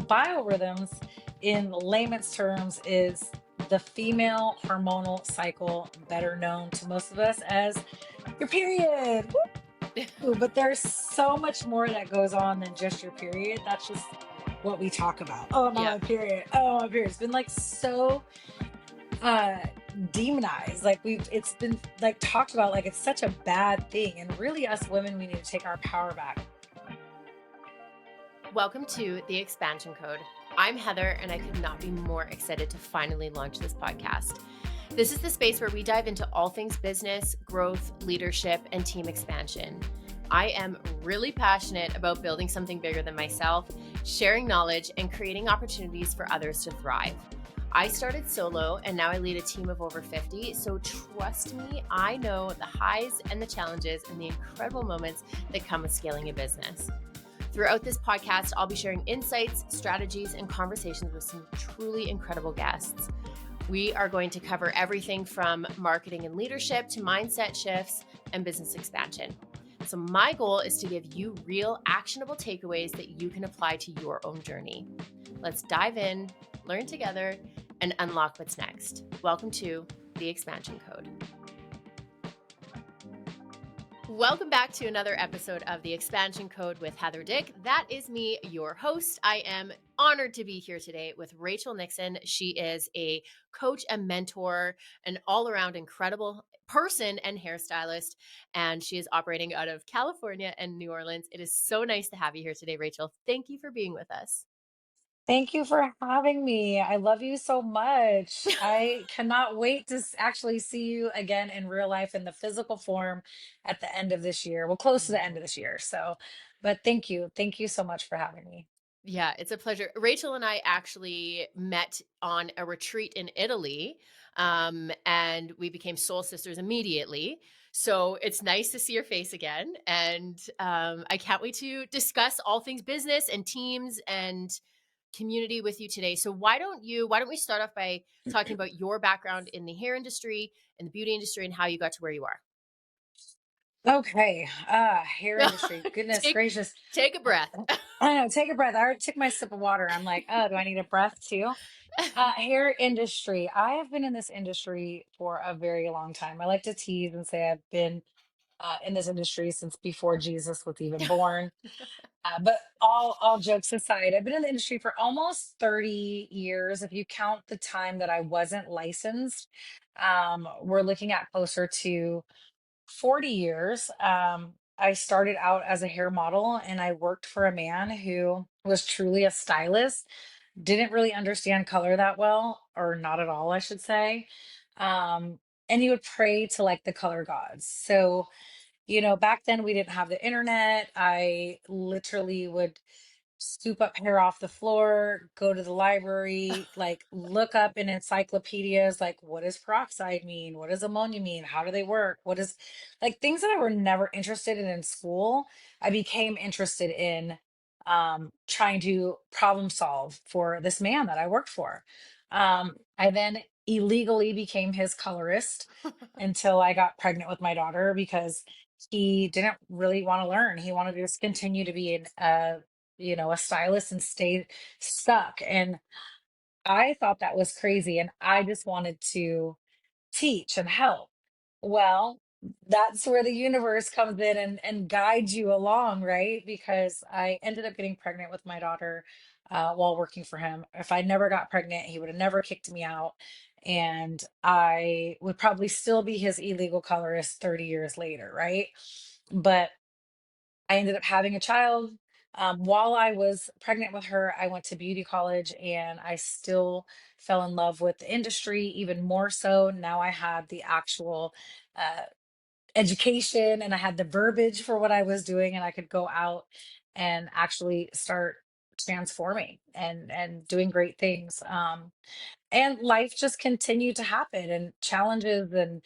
biorhythms, in layman's terms, is the female hormonal cycle, better known to most of us as your period. Woo! But there's so much more that goes on than just your period. That's just what we talk about. Oh, I'm on Yeah. my period. Oh, my period. It's been like so uh demonized. Like it's been like talked about like it's such a bad thing. And really, us women, we need to take our power back. Welcome to The Expansion Code. I'm Heather, and I could not be more excited to finally launch this podcast. This is the space where we dive into all things business, growth, leadership, and team expansion. I am really passionate about building something bigger than myself, sharing knowledge, and creating opportunities for others to thrive. I started solo, and now I lead a team of over 50, so trust me, I know the highs and the challenges and the incredible moments that come with scaling a business. Throughout this podcast, I'll be sharing insights, strategies, and conversations with some truly incredible guests. We are going to cover everything from marketing and leadership to mindset shifts and business expansion. So my goal is to give you real actionable takeaways that you can apply to your own journey. Let's dive in, learn together, and unlock what's next. Welcome to The Expansion Code. Welcome back to another episode of The Expansion Code with Heather Dick. That is me, your host. I am honored to be here today with Rachel Nixon. She is a coach, a mentor, an all-around incredible person and hairstylist, and she is operating out of California and New Orleans. It is so nice to have you here today, Rachel. Thank you for being with us. Thank you for having me. I love you so much. I cannot wait to actually see you again in real life in the physical form at the end of this year. Well, close to the end of this year. So, but thank you. Thank you so much for having me. Yeah, it's a pleasure. Rachel and I actually met on a retreat in Italy, and we became soul sisters immediately. So it's nice to see your face again. And I can't wait to discuss all things business and teams and community with you today. So why don't we start off by talking about your background in the hair industry and the beauty industry and how you got to where you are? Okay. Hair industry. Goodness take gracious. take a breath. I know, take a breath. I already took my sip of water. I'm like, oh, do I need a breath too? Hair industry. I have been in this industry for a very long time. I like to tease and say I've been in this industry since before Jesus was even born. But all jokes aside, I've been in the industry for almost 30 years. If you count the time that I wasn't licensed, we're looking at closer to 40 years. I started out as a hair model and I worked for a man who was truly a stylist, didn't really understand color that well, or not at all, I should say. And he would pray to like the color gods. So, back then we didn't have the internet. I literally would scoop up hair off the floor, go to the library, like look up in encyclopedias, like what does peroxide mean? What does ammonia mean? How do they work? What is like things that I were never interested in school, I became interested in trying to problem solve for this man that I worked for. I then illegally became his colorist until I got pregnant with my daughter because he didn't really want to learn. He wanted to just continue to be a stylist and stay stuck. And I thought that was crazy. And I just wanted to teach and help. Well, that's where the universe comes in and guides you along, right? Because I ended up getting pregnant with my daughter while working for him. If I never got pregnant, he would have never kicked me out. And I would probably still be his illegal colorist 30 years later, right? But I ended up having a child. While I was pregnant with her, I went to beauty college and I still fell in love with the industry even more so. Now I had the actual uh, education and I had the verbiage for what I was doing, and I could go out and actually start transforming and doing great things. And life just continued to happen and challenges and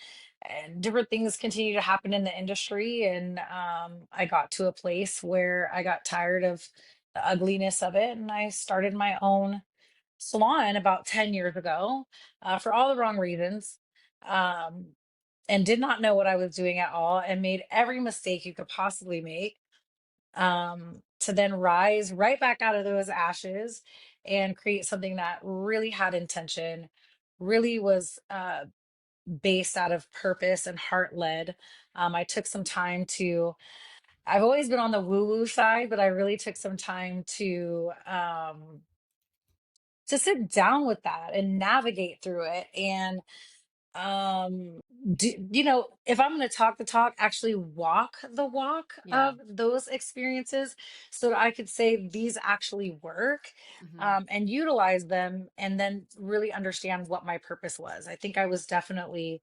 different things continue to happen in the industry, and I got to a place where I got tired of the ugliness of it and I started my own salon about 10 years ago, for all the wrong reasons, um, and did not know what I was doing at all and made every mistake you could possibly make. to then rise right back out of those ashes and create something that really had intention, really was based out of purpose and heart led. I took some time to, I've always been on the woo woo side, but I really took some time to sit down with that and navigate through it. And um if I'm going to talk the talk, actually walk the walk Yeah. of those experiences so that I could say these actually work, Hmm. and utilize them and then really understand what my purpose was. I think I was definitely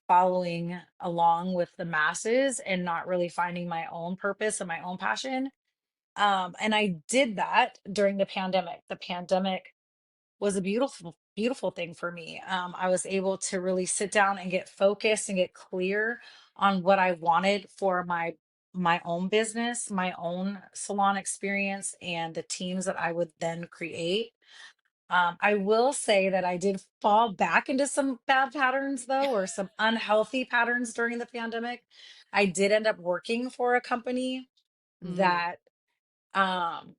following along with the masses and not really finding my own purpose and my own passion. And I did that during the pandemic was a beautiful, beautiful thing for me. I was able to really sit down and get focused and get clear on what I wanted for my own business, my own salon experience, and the teams that I would then create. I will say that I did fall back into some bad patterns, though, or some unhealthy patterns during the pandemic. I did end up working for a company Mm, that um,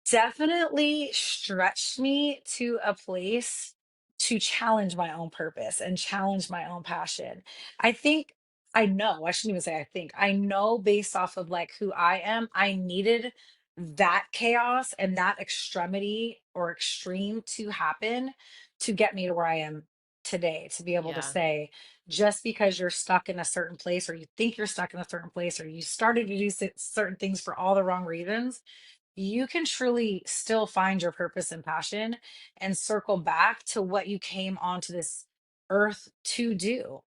definitely stretched me to a place to challenge my own purpose and challenge my own passion. I think I know, I shouldn't even say I think, I know based off of like who I am, I needed that chaos and that extremity or extreme to happen to get me to where I am today, to be able to yeah. say, just because you're stuck in a certain place or you think you're stuck in a certain place or you started to do certain things for all the wrong reasons, you can truly still find your purpose and passion and circle back to what you came onto this earth to do,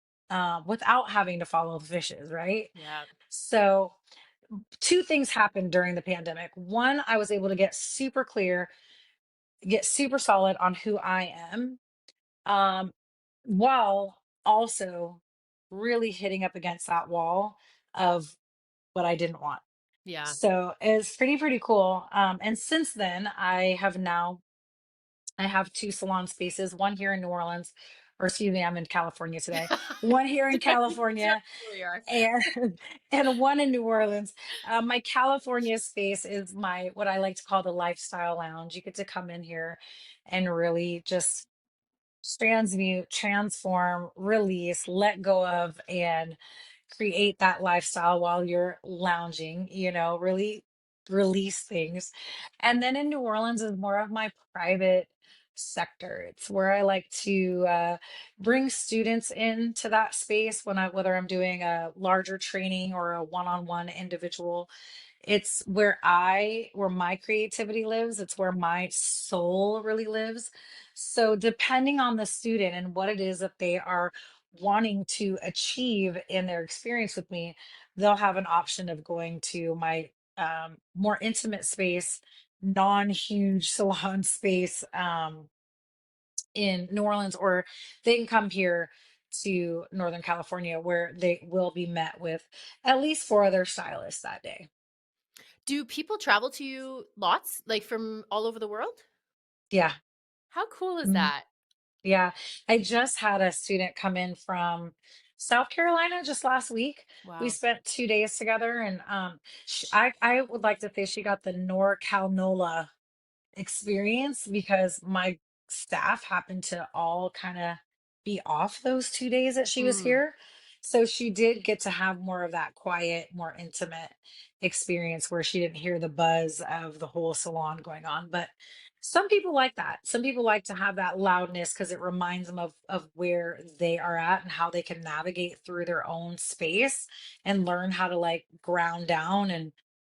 without having to follow the fishes, right? Yeah. So, two things happened during the pandemic. One, I was able to get super clear, get super solid on who I am, um, while also really hitting up against that wall of what I didn't want. Yeah. So it's pretty cool. And since then, I have two salon spaces, one here in New Orleans, or excuse me, I'm in California today. One here in Sorry, California we are. and and one in New Orleans. My California space is my what I like to call the lifestyle lounge. You get to come in here and really just transmute, transform, release, let go of, and create that lifestyle while you're lounging, really release things. And then in New Orleans is more of my private sector. It's where I like to bring students into that space whether I'm doing a larger training or a one-on-one individual. It's where my creativity lives. It's where my soul really lives. So depending on the student and what it is that they are wanting to achieve in their experience with me, they'll have an option of going to my more intimate space, non-huge salon space, in New Orleans, or they can come here to Northern California where they will be met with at least four other stylists that day. Do people travel to you lots, like from all over the world? Yeah. How cool is Mhm. that? Yeah. I just had a student come in from South Carolina just last week. We Wow. spent 2 days together, and I would like to say she got the NorCal NOLA experience because my staff happened to all kind of be off those 2 days that she was Mm, here. So she did get to have more of that quiet, more intimate experience where she didn't hear the buzz of the whole salon going on. But some people like that. Some people like to have that loudness because it reminds them of where they are at and how they can navigate through their own space and learn how to like ground down and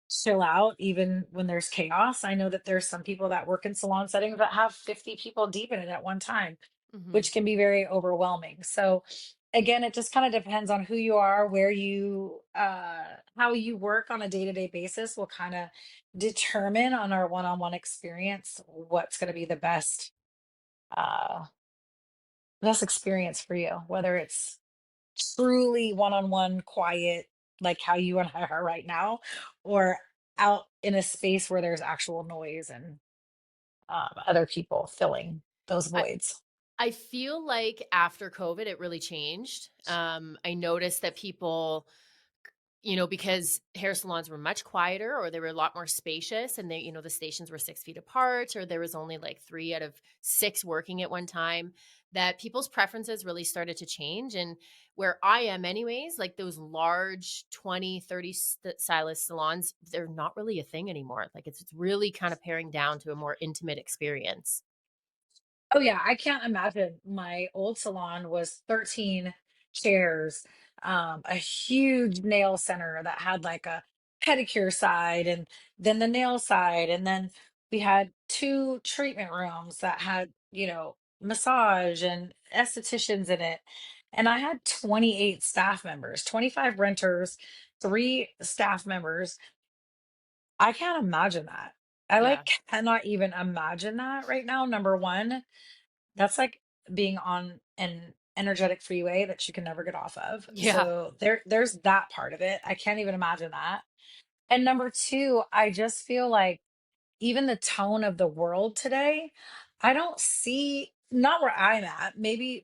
chill out even when there's chaos. I know that there's some people that work in salon settings that have 50 people deep in it at one time, mhm. which can be very overwhelming. So again, it just kind of depends on who you are, how you work on a day-to-day basis will kind of determine on our one-on-one experience what's going to be the uh best experience for you, whether it's truly one-on-one quiet like how you and I are right now, or out in a space where there's actual noise and other people filling those I voids. I feel like after COVID, it really changed. I noticed that people because hair salons were much quieter or they were a lot more spacious and the stations were 6 feet apart or there was only like 3 out of 6 working at one time, that people's preferences really started to change. And where I am anyways, like those large 20, 30 stylist salons, they're not really a thing anymore. Like it's really kind of paring down to a more intimate experience. Oh yeah, I can't imagine. My old salon was 13 chairs, a huge nail center that had like a pedicure side and then the nail side. And then we had two treatment rooms that had, massage and estheticians in it. And I had 28 staff members, 25 renters, three staff members. I can't imagine that. I Yeah. like cannot even imagine that right now. Number one, that's like being on an energetic freeway that you can never get off of. Yeah. So there's that part of it. I can't even imagine that. And number two, I just feel like even the tone of the world today, I don't see, not where I'm at. Maybe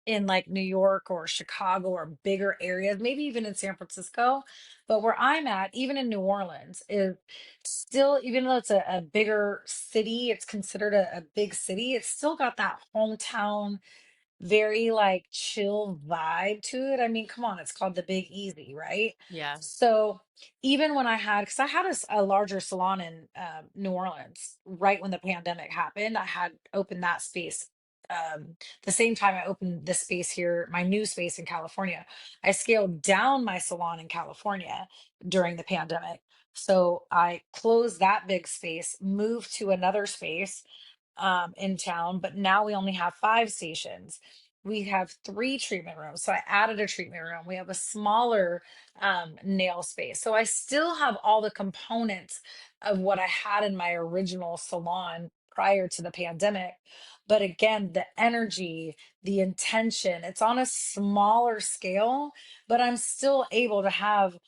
in like New York or Chicago or bigger areas, maybe even in San Francisco. But where I'm at, even in New Orleans, is still, even though it's a bigger city, it's considered a big city, it's still got that hometown very like chill vibe to it. I mean, come on, it's called the Big Easy, right? Yeah. So even when because I had a larger salon in New Orleans right when the pandemic happened, I had opened that space. The same time I opened this space here, my new space in California, I scaled down my salon in California during the pandemic. So I closed that big space, moved to another space in town, but now we only have 5 stations. We have 3 treatment rooms. So I added a treatment room. We have a smaller nail space. So I still have all the components of what I had in my original salon prior to the pandemic. But again, the energy, the intention, it's on a smaller scale, but I'm still able to have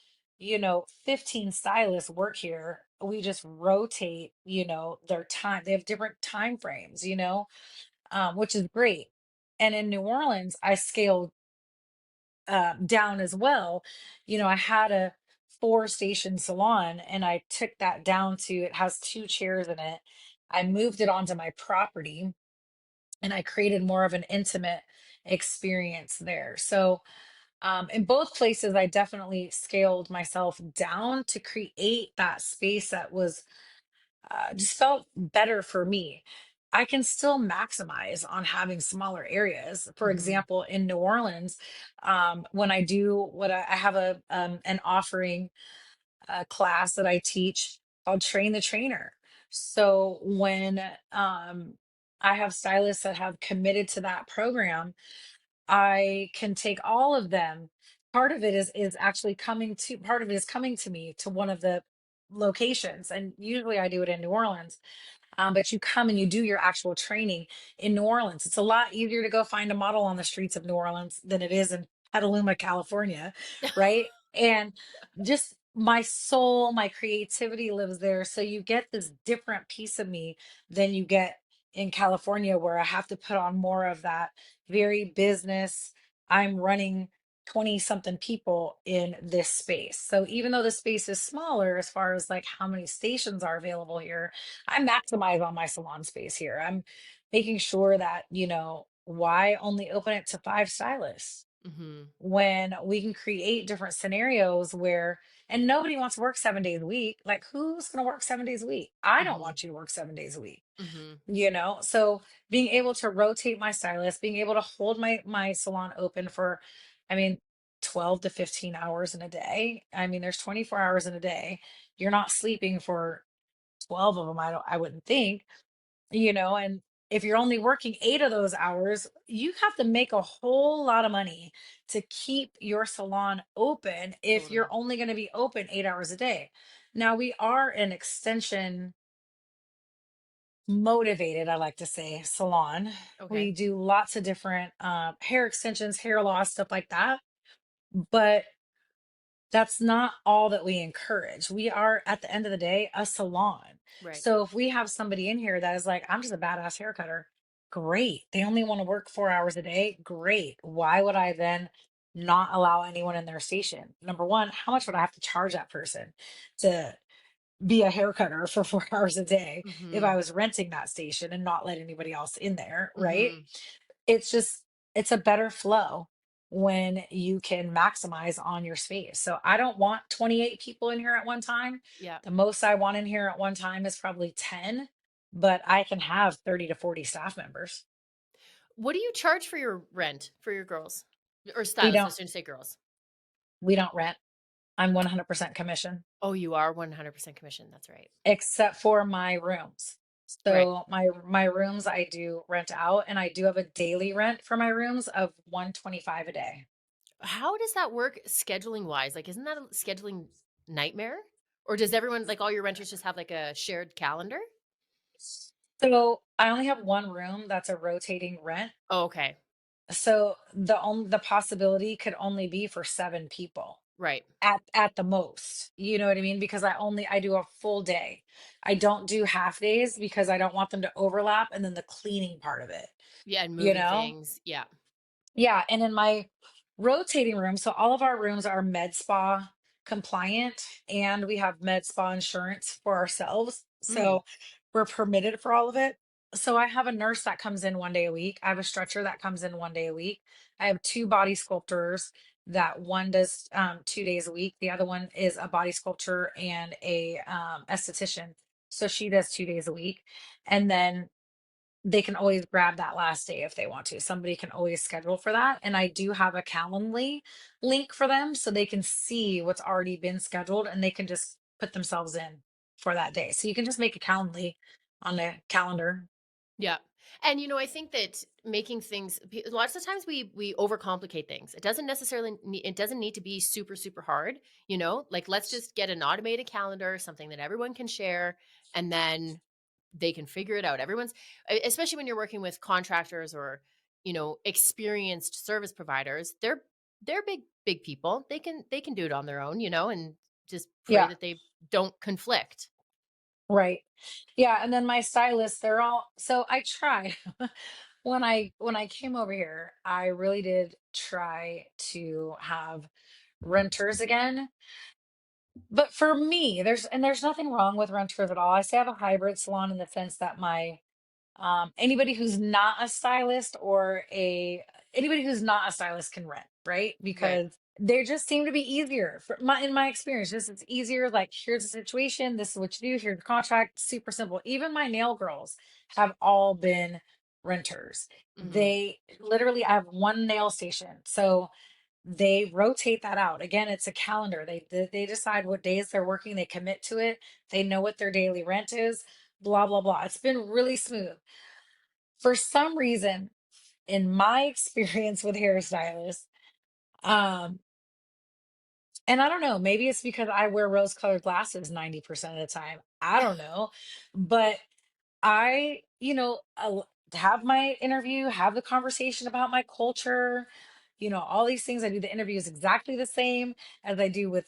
15 stylists work here. We just rotate, their time. They have different time frames, which is great. And in New Orleans, I scaled down as well. I had a 4 station salon and I took that down to, it has 2 chairs in it. I moved it onto my property and I created more of an intimate experience there. So, in both places, I definitely scaled myself down to create that space that was just felt better for me. I can still maximize on having smaller areas. For Hmm. example, in New Orleans, when I do what I have an offering class that I teach called Train the Trainer. So when I have stylists that have committed to that program, I can take all of them. Part of it is coming to me to one of the locations. And usually I do it in New Orleans. But you come and you do your actual training in New Orleans. It's a lot easier to go find a model on the streets of New Orleans than it is in Petaluma, California, right? And just my soul, my creativity lives there. So you get this different piece of me than you get in California, where I have to put on more of that very business. I'm running 20 something people in this space. So even though the space is smaller as far as like how many stations are available here, I maximize on my salon space here. I'm making sure that, why only open it to 5 stylists Hmm. when we can create different scenarios where, and nobody wants to work 7 days a week. Like, who's going to work 7 days a week? I don't Hmm. want you to work 7 days a week, Hmm. So being able to rotate my stylist, being able to hold my salon open for, I mean, 12 to 15 hours in a day. I mean, there's 24 hours in a day. You're not sleeping for 12 of them, I wouldn't think, and if you're only working 8 of those hours, you have to make a whole lot of money to keep your salon open if you're Totally. only going to be open 8 hours a day. Now, we are an extension motivated, I like to say, salon. Okay. We do lots of different hair extensions, hair loss, stuff like that. But that's not all that we encourage. We are, at the end of the day, a salon. Right. So if we have somebody in here that is like, I'm just a badass hair cutter, great. They only want to work 4 hours a day, great. Why would I then not allow anyone in their station. Number one, how much would I have to charge that person to be a hair cutter for 4 hours a day if I Mhm. was renting that station and not let anybody else in there, right? Mhm. It's just, it's a better flow when you can maximize on your space. So I don't want 28 people in here at one time. Yeah. The most I want in here at one time is probably 10, but I can have 30 to 40 staff members. What do you charge for your rent for your girls? Or We stylists, I don't shouldn't say girls. we don't rent. I'm 100% commission, Oh, you are 100% commission, that's right. except for my rooms. Right. So my rooms I do rent out, and I do have a daily rent for my rooms of 125 a day. How does that work scheduling wise? Like, isn't that a scheduling nightmare? Or does everyone, like all your renters, just have like a shared calendar? So I only have one room that's a rotating rent. Oh, okay. So the possibility could only be for 7 people Right. at the most. You know what I mean? Because I do a full day. I don't do half days because I don't want them to overlap, and then the cleaning part of it, Yeah, and you moving know? things. Yeah. Yeah, and in my rotating room, so all of our rooms are med spa compliant, and we have med spa insurance for ourselves. Mm. So we're permitted for all of it. So I have a nurse that comes in 1 day a week. I have a stretcher that comes in 1 day a week. I have two body sculptors that one does 2 days a week. The other one is a body sculptor and a esthetician. So she does 2 days a week. And then they can always grab that last day if they want to. Somebody can always schedule for that. And I do have a Calendly link for them so they can see what's already been scheduled and they can just put themselves in for that day. So you can just make a Calendly on the calendar. Yeah. And I think that making things lots of times we overcomplicate things. It doesn't need to be super super hard. Like let's just get an automated calendar, something that everyone can share and then they can figure it out. Especially when you're working with contractors or experienced service providers, they're big people. They can do it on their own, and just pray Yeah, that they don't conflict. right. Yeah, and then my stylists, they're all, so I tried when I came over here, I really did try to have renters again. But for me, there's nothing wrong with renters at all. I say I have a hybrid salon in the sense that my anybody who's not a stylist or a anybody who's not a stylist can rent, right? Right. Because they just seem to be easier for in my experience. Just it's easier. Like here's the situation. This is what you do. Here's the contract. Super simple. Even my nail girls have all been renters. Mhm. They literally I have one nail station, so they rotate that out. Again, it's a calendar. They decide what days they're working, they commit to it, they know what their daily rent is, blah blah blah. It's been really smooth. For some reason, in my experience with hairstylists, um, and I don't know, maybe it's because I wear rose-colored glasses 90% of the time. I don't know. But have my interview, have the conversation about my culture, all these things. I do the interviews exactly the same as I do with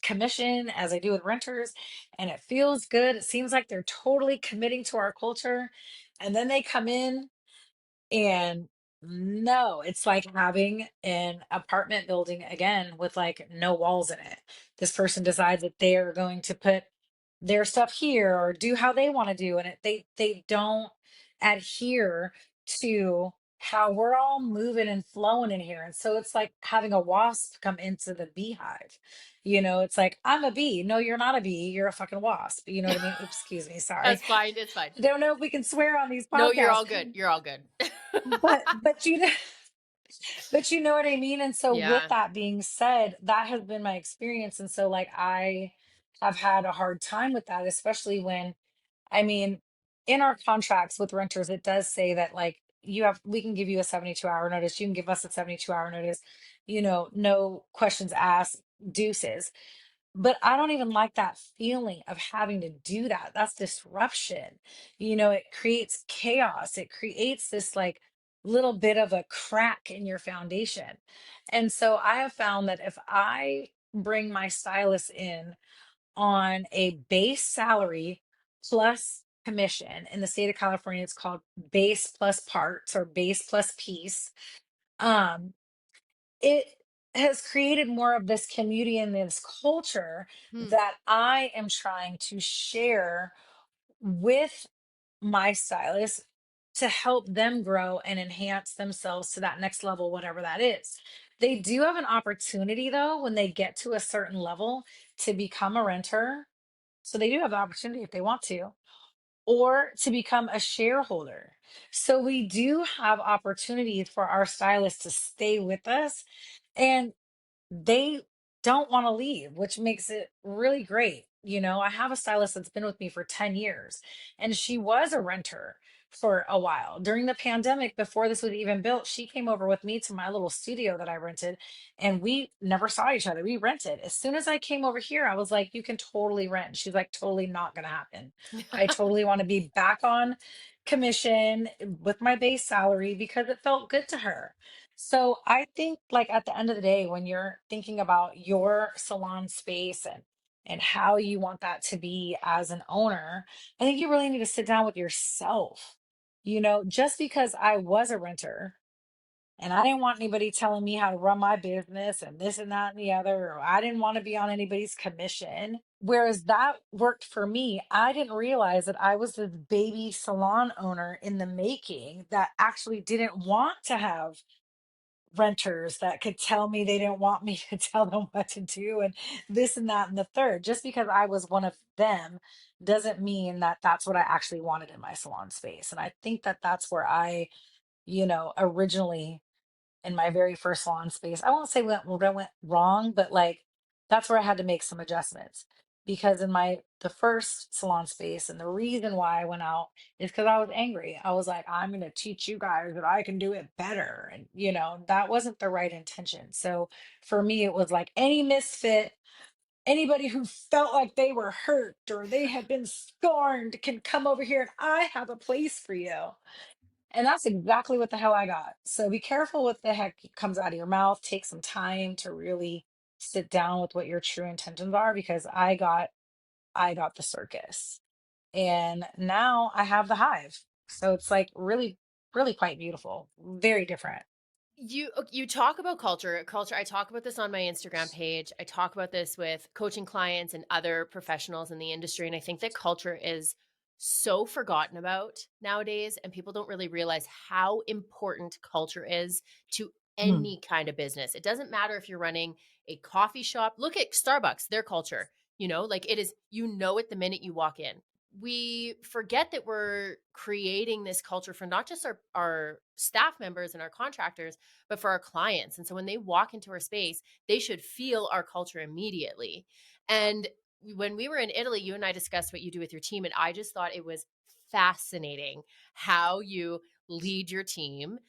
commission, as I do with renters, and it feels good. It seems like they're totally committing to our culture. And then they come in and no, it's like having an apartment building again with like no walls in it. This person decides that they are going to put their stuff here or do how they want to do, and they don't adhere to how we're all moving and flowing in here. And so it's like having a wasp come into the beehive. It's like, I'm a bee. No, you're not a bee. You're a fucking wasp. You know what I mean? Oops, excuse me. Sorry. That's fine, it's fine. I don't know if we can swear on these No, you're podcasts. all good, you're all good. But you know what I mean? And so with Yeah. that being said, that has been my experience. And so like I have had a hard time with that, especially when I mean, in our contracts with renters, it does say that like we can give you a 72-hour notice, you can give us a 72-hour notice, no questions asked, deuces. But I don't even like that feeling of having to do that. That's disruption. It creates chaos. It creates this like little bit of a crack in your foundation. And so I have found that if I bring my stylist in on a base salary plus commission, in the state of California, it's called base plus parts or base plus piece. Um, it has created more of this community and this culture Hmm. that I am trying to share with my stylist to help them grow and enhance themselves to that next level, whatever that is. They do have an opportunity, though, when they get to a certain level to become a renter. So they do have the opportunity if they want to, or to become a shareholder. So we do have opportunities for our stylists to stay with us. And they don't want to leave, which makes it really great. You know, I have a stylist that's been with me for 10 years, and she was a renter for a while. During the pandemic, before this was even built, she came over with me to my little studio that I rented, and we never saw each other. We rented. As soon as I came over here, I was like, you can totally rent. She's like, totally not going to happen. I totally want to be back on commission with my base salary because it felt good to her. So I think like at the end of the day, when you're thinking about your salon space and how you want that to be as an owner, I think you really need to sit down with yourself. You know, just because I was a renter and I didn't want anybody telling me how to run my business and this and that and the other, or I didn't want to be on anybody's commission. Whereas that worked for me, I didn't realize that I was this baby salon owner in the making that actually didn't want to have renters that could tell me they didn't want me to tell them what to do and this and that and the third. Just because I was one of them doesn't mean that that's what I actually wanted in my salon space. And I think that that's where I, originally in my very first salon space. I won't say went wrong, but like that's where I had to make some adjustments. Because in my the first salon space, and the reason why I went out is because I was angry. I was like, I'm gonna teach you guys that I can do it better. And that wasn't the right intention. So for me, it was like any misfit, anybody who felt like they were hurt or they had been scorned can come over here and I have a place for you. And that's exactly what the hell I got. So be careful what the heck comes out of your mouth. Take some time to really sit down with what your true intentions are because I got the circus. And now I have the hive. So it's like really, really quite beautiful. Very different. You talk about culture. I talk about this on my Instagram page. I talk about this with coaching clients and other professionals in the industry, and I think that culture is so forgotten about nowadays, and people don't really realize how important culture is to Mhm. any kind of business. It doesn't matter if you're running a coffee shop. Look at Starbucks, their culture. Like it is, it the minute you walk in. We forget that we're creating this culture for not just our staff members and our contractors, but for our clients. And so when they walk into our space, they should feel our culture immediately. And when we were in Italy, you and I discussed what you do with your team. And I just thought it was fascinating how you lead your team.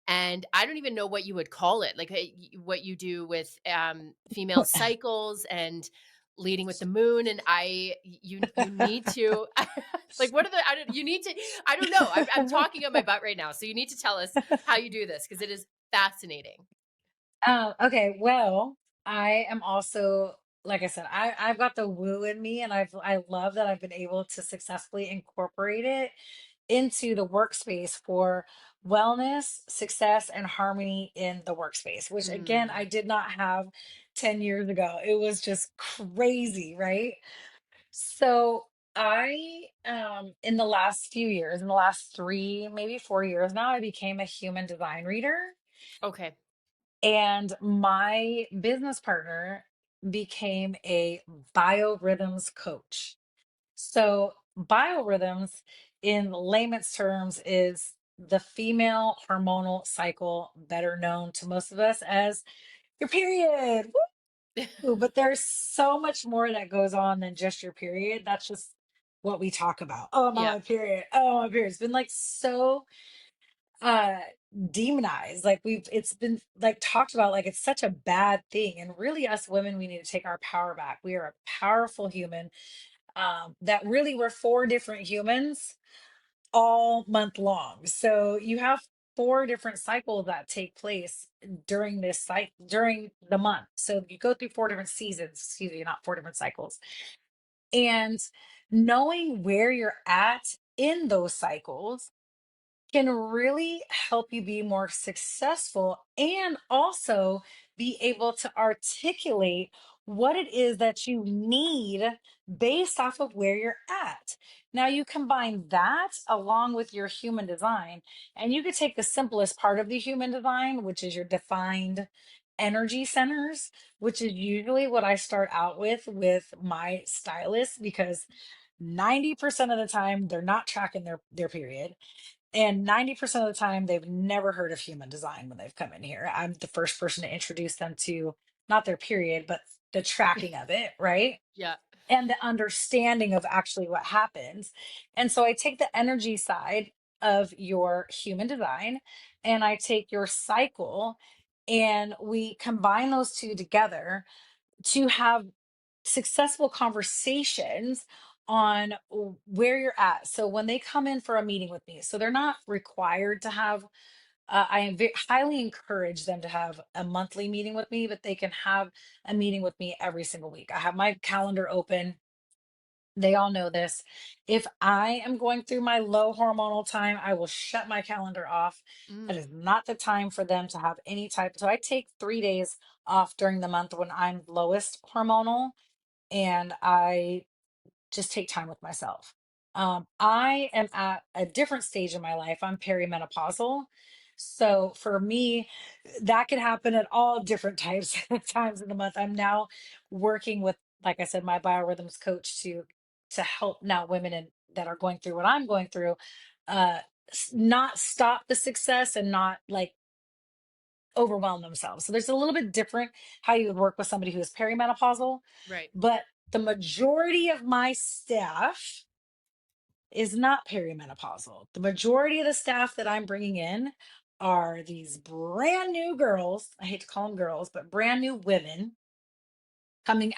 And I don't even know what you would call it, like what you do with female cycles and leading with the moon. And you need to like, what are the, I don't, you need to, I don't know. I'm talking on my butt right now. So you need to tell us how you do this because it is fascinating. Okay, well, I am also, like I said, I've got the woo in me, and I love that I've been able to successfully incorporate it into the workspace for wellness, success, and harmony in the workspace, which again, Mm, I did not have 10 years ago. It was just crazy, right? So I in the last few years, in the last 3, maybe 4 years now, I became a human design reader. okay. And my business partner became a biorhythms coach. So, biorhythms, in layman's terms, is the female hormonal cycle, better known to most of us as your period. Woo! But there's so much more that goes on than just your period. That's just what we talk about. Oh, I'm on Yeah. my period. Oh, my period. It's been like so uh demonized, like it's been like talked about like it's such a bad thing, and really us women, we need to take our power back. We are a powerful human, that really we're 4 different humans all month long. So you have 4 different cycles that take place during this cycle during the month. So you go through 4 different seasons, excuse me, not 4 different cycles. And knowing where you're at in those cycles can really help you be more successful and also be able to articulate what it is that you need based off of where you're at. Now, you combine that along with your human design, and you could take the simplest part of the human design, which is your defined energy centers, which is usually what I start out with my stylist, because 90% of the time they're not tracking their period, and 90% of the time, they've never heard of human design when they've come in here. I'm the first person to introduce them to not their period, but the tracking of it, right? Yeah. And the understanding of actually what happens. And so I take the energy side of your human design and I take your cycle, and we combine those two together to have successful conversations on where you're at. So when they come in for a meeting with me, so they're not required to have, highly encourage them to have a monthly meeting with me, but they can have a meeting with me every single week. I have my calendar open. They all know this. If I am going through my low hormonal time, I will shut my calendar off. That Mm. is not the time for them to have any type. So I take 3 days off during the month when I'm lowest hormonal, and I just take time with myself. I am at a different stage in my life. I'm perimenopausal. So for me, that could happen at all different types times in the month. I'm now working with, like I said, my biorhythms coach to help now women that are going through what I'm going through, uh, not stop the success and not like overwhelm themselves. So there's a little bit different how you would work with somebody who is perimenopausal, Right. but the majority of my staff is not perimenopausal. The majority of the staff that I'm bringing in are these brand new girls. I hate to call them girls, but brand new women coming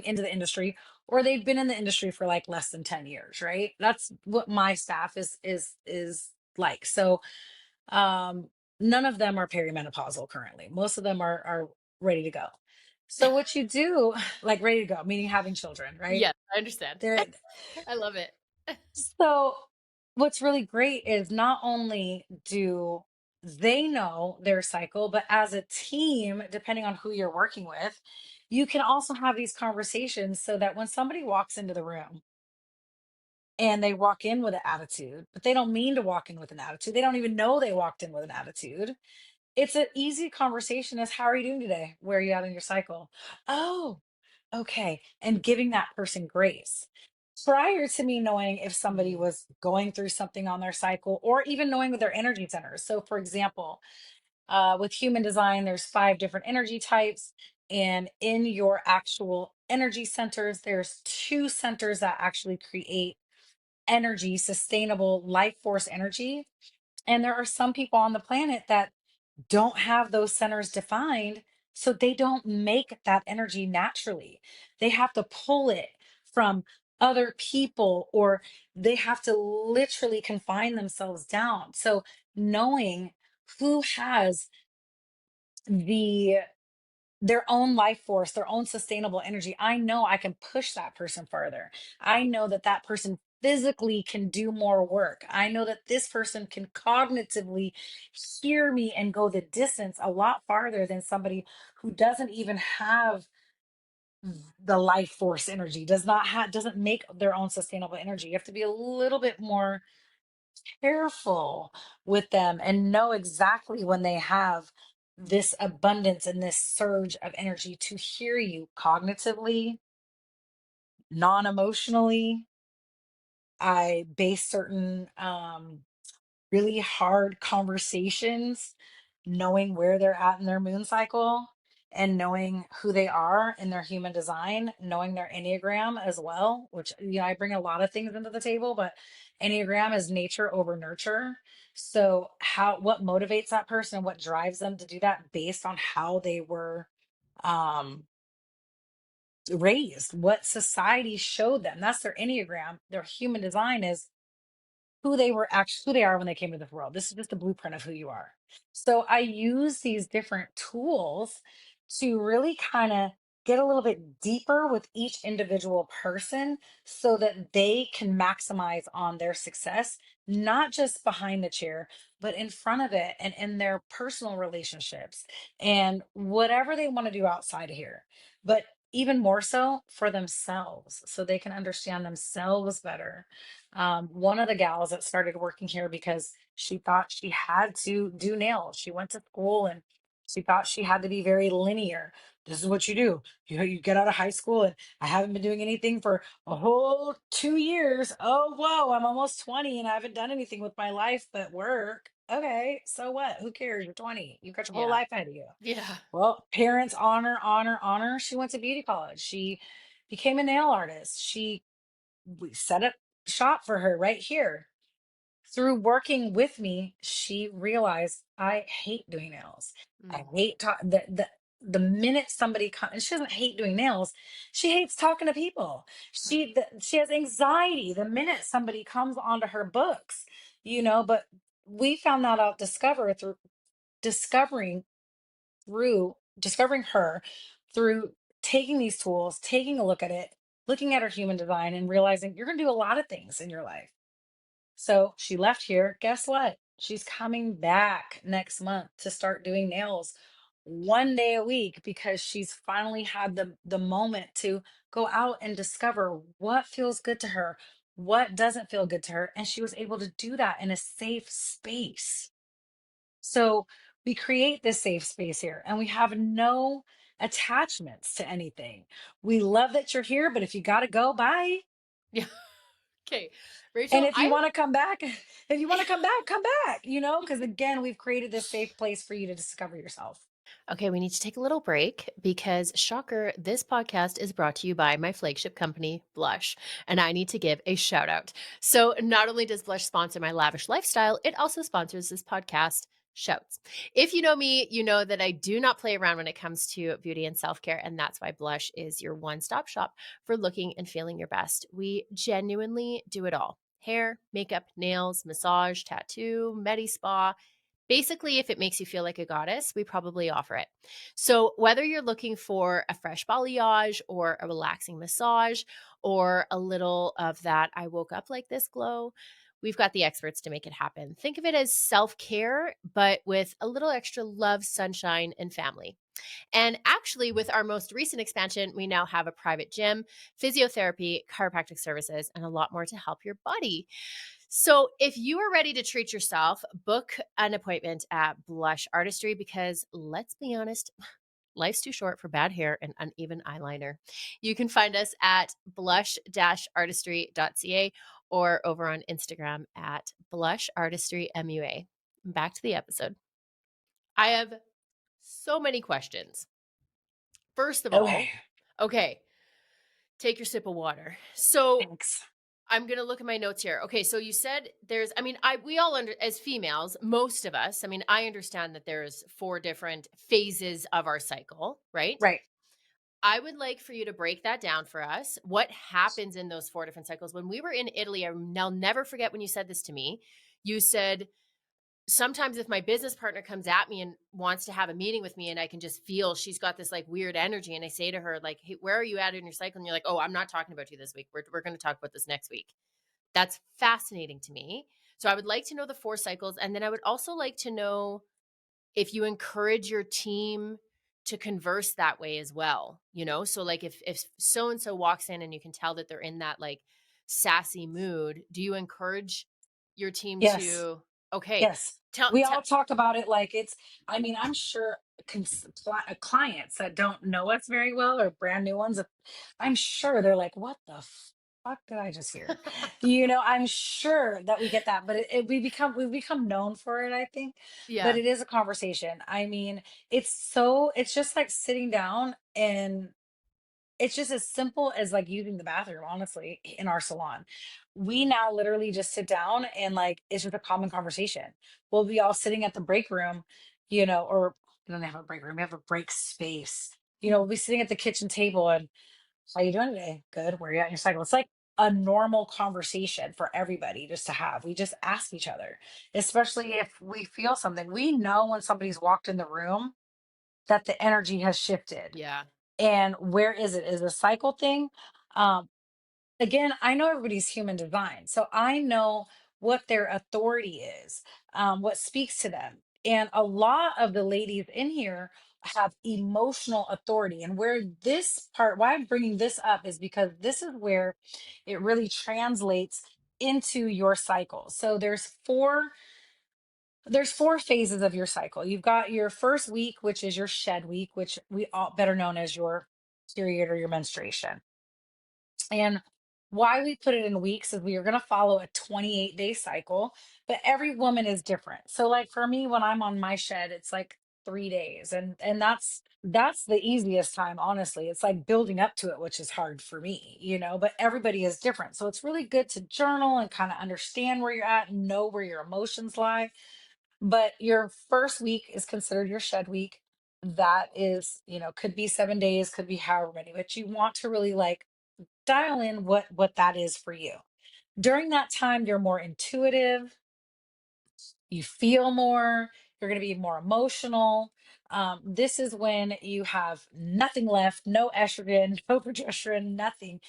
into the industry, or they've been in the industry for like less than 10 years, right? That's what my staff is like. So um, none of them are perimenopausal currently. Most of them are ready to go. So what you do, like ready to go, meaning having children, right? Yes, I understand. They're I love it. so what's really great is not only do they know their cycle, but as a team, depending on who you're working with, you can also have these conversations so that when somebody walks into the room and they walk in with an attitude, but they don't mean to walk in with an attitude, they don't even know they walked in with an attitude. It's an easy conversation as, how are you doing today? Where are you at in your cycle? Oh, okay. And giving that person grace. Prior to me knowing if somebody Mm. was going through something on their cycle, or even knowing with their energy centers. So for example, with human design, there's 5 different energy types. And in your actual energy centers, there's 2 centers that actually create energy, sustainable life force energy. And there are some people on the planet that don't have those centers defined, so they don't make that energy naturally. They have to pull it from other people, or they have to literally confine themselves down. So knowing who has the their own life force, their own sustainable energy, I know I can push that person further. I know that that person physically can do more work. I know that this person can cognitively hear me and go the distance a lot farther than somebody who doesn't even have the life force energy, doesn't make their own sustainable energy. You have to be a little bit more careful with them and know exactly when they have this abundance and this surge of energy to hear you cognitively, non emotionally. I base certain really hard conversations knowing where they're at in their moon cycle, and knowing who they are in their human design, knowing their Enneagram as well, which, I bring a lot of things into the table, but Enneagram is nature over nurture. So what motivates that person and what drives them to do that based on how they were um raised, what society showed them. That's their Enneagram. Their human design is who they are when they came to this world. This is just a blueprint of who you are. So I use these different tools to really kind of get a little bit deeper with each individual person so that they can maximize on their success, not just behind the chair, but in front of it and in their personal relationships and whatever they want to do outside of here. But even more so for themselves, so they can understand themselves better. One of the gals that started working here because she thought she had to do nails. She went to school and she thought she had to be very linear. This is what you do. You get out of high school and I haven't been doing anything for a whole 2 years. Oh, whoa, I'm almost 20 and I haven't done anything with my life but work. Okay, so what? Who cares? You're 20. You've got your whole Yeah. life ahead of you. Yeah. Well, parents honor, honor, honor. She went to beauty college. She became a nail artist. We set up shop for her right here. Through working with me, she realized I hate doing nails. I Mm, hate the minute somebody comes, she doesn't hate doing nails. She hates talking to people. She has anxiety the minute somebody comes onto her books, but we found that out discovering discovering her through taking these tools, taking a look at it, looking at her human design and realizing you're going to do a lot of things in your life. So she left here. Guess what? She's coming back next month to start doing nails 1 day a week because she's finally had the moment to go out and discover what feels good to her, what doesn't feel good to her, and she was able to do that in a safe space. So we create this safe space here and we have no attachments to anything. We love that you're here, but if you got to go, bye. yeah. Okay. And Rachel, if you I want to come back, if you want to come back, because again, we've created this safe place for you to discover yourself. Okay, we need to take a little break because, shocker, this podcast is brought to you by my flagship company, Blush, and I need to give a shout out. So, not only does Blush sponsor my lavish lifestyle, it also sponsors this podcast. Shouts. If you know me, you know that I do not play around when it comes to beauty and self care, and that's why Blush is your one stop shop for looking and feeling your best. We genuinely do it all: hair, makeup, nails, massage, tattoo, medi spa. Basically, if it makes you feel like a goddess, we probably offer it. So, whether you're looking for a fresh balayage or a relaxing massage or a little of that I woke up like this glow, we've got the experts to make it happen. Think of it as self care, but with a little extra love, sunshine, and family. And actually, with our most recent expansion, we now have a private gym, physiotherapy, chiropractic services, and a lot more to help your body. So, if you are ready to treat yourself, book an appointment at Blush Artistry because let's be honest, life's too short for bad hair and uneven eyeliner. You can find us at blush-artistry.ca or over on Instagram at blushartistrymua. Back to the episode. I have so many questions. First of Okay. all, okay, take your sip of water. So, Thanks. I'm gonna look at my notes here. Okay, so you said there's, I mean, I we all under as females, most of us, I mean, I understand that there's 4 different phases of our cycle, right? Right. I would like for you to break that down for us. What happens in those 4 different cycles? When we were in Italy, I'll never forget when you said this to me. You said, "Sometimes if my business partner comes at me and wants to have a meeting with me and I can just feel she's got this like weird energy and I say to her like, "Hey, where are you at in your cycle?" And you're like, "Oh, I'm not talking about you this week. We're going to talk about this next week." That's fascinating to me. So I would like to know the 4 cycles, and then I would also like to know if you encourage your team to converse that way as well, you know? So, like, if so and so walks in and you can tell that they're in that, like, sassy mood, do you encourage your team Yes. to okay, Yes. tell We tell all talk about it like I mean, I'm sure clients that don't know us very well or brand new ones, I'm sure they're like, what the fuck did I just hear? I'm sure that we get that, but we become known for it, I think. But Yeah, it is a conversation. I mean, it's just like sitting down and it's just as simple as like using the bathroom, honestly, in our salon. We now literally just sit down and like it's just a common conversation. We'll be all sitting at the break room, or we don't have a break room, we have a break space. We'll be sitting at the kitchen table and how you doing today? Good. Where are you at in your cycle? It's like a normal conversation for everybody just to have. We just ask each other, especially if we feel something. We know when somebody's walked in the room that the energy has shifted yeah, And where is it? Is it a cycle thing? Um, Again, I know everybody's human design, so I know what their authority is, what speaks to them. And a lot of the ladies in here have emotional authority. And where this part, why I'm bringing this up is because this is where it really translates into your cycle. So there's four phases of your cycle. You've got your first week, which is your shed week, which we all better known as your period or your menstruation. And why we put it in weeks is we are going to follow a 28-day cycle, but every woman is different. So like for me, when I'm on my shed, it's like 3 days. And that's the easiest time, honestly. It's like building up to it, which is hard for me, but everybody is different. So it's really good to journal and kind of understand where you're at and know where your emotions lie. But your first week is considered your shed week. That is, could be 7 days, could be however many, but you want to really like dial in what that is for you. During that time, you're more intuitive, you feel more, you're going to be more emotional. This is when you have nothing left, no estrogen, no progesterone, nothing.